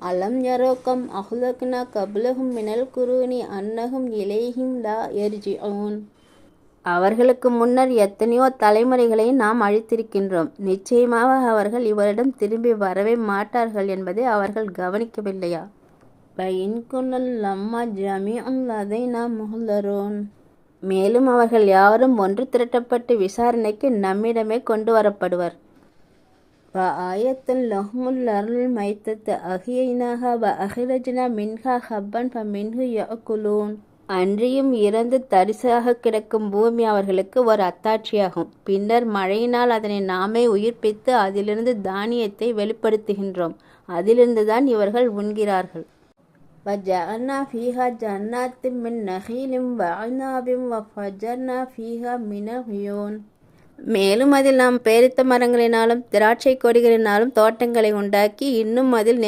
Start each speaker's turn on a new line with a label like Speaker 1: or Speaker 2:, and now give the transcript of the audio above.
Speaker 1: அலம் யரோக்கம் அஹ்லக்னா கப்லஹும் மினல் குரூனி அன்னஹும் இலைஹிம் லா யர்ஜிஊன். அவர்களுக்கு முன்னர் எத்தனையோ தலைமுறைகளை நாம் அழித்திருக்கின்றோம். நிச்சயமாக அவர்கள் இவரிடம் திரும்பி வரவே மாட்டார்கள் என்பதை அவர்கள் கவனிக்கவில்லையா? வஇன் குல்லன் லம்மா ஜமீஉன் லதைனா முஹ்லரூன். மேலும் அவர்கள் யாவரும் ஒன்று திரட்டப்பட்டு விசாரணைக்கு நம்மிடமே கொண்டு வரப்படுவர். வஆயத்துன் லஹுமுல் அர்லுல் மைத்தத்து அஹ்யைனாஹா வஅஹ்ரஜ்னா மின்ஹா ஹப்பன் ஃபமின்ஹு யஅகுலூன். அன்றியும் இறந்து தரிசாக கிடக்கும் பூமி அவர்களுக்கு ஒரு அத்தாட்சியாகும். பின்னர் மழையினால் அதனை நாமே உயிர்ப்பித்து அதிலிருந்து தானியத்தை வெளிப்படுத்துகின்றோம். அதிலிருந்துதான் இவர்கள் உண்கிறார்கள். வஜஅல்னா ஃபீஹா ஜன்னாத்தின் மின் நஹீலின் வஅனாபின் வஃபஜர்னா ஃபீஹா மினல் உயூன். மேலும் அதில் நாம் பேரித்த மரங்களினாலும் திராட்சை கொடிகளினாலும் தோட்டங்களை உண்டாக்கி இன்னும் அதில்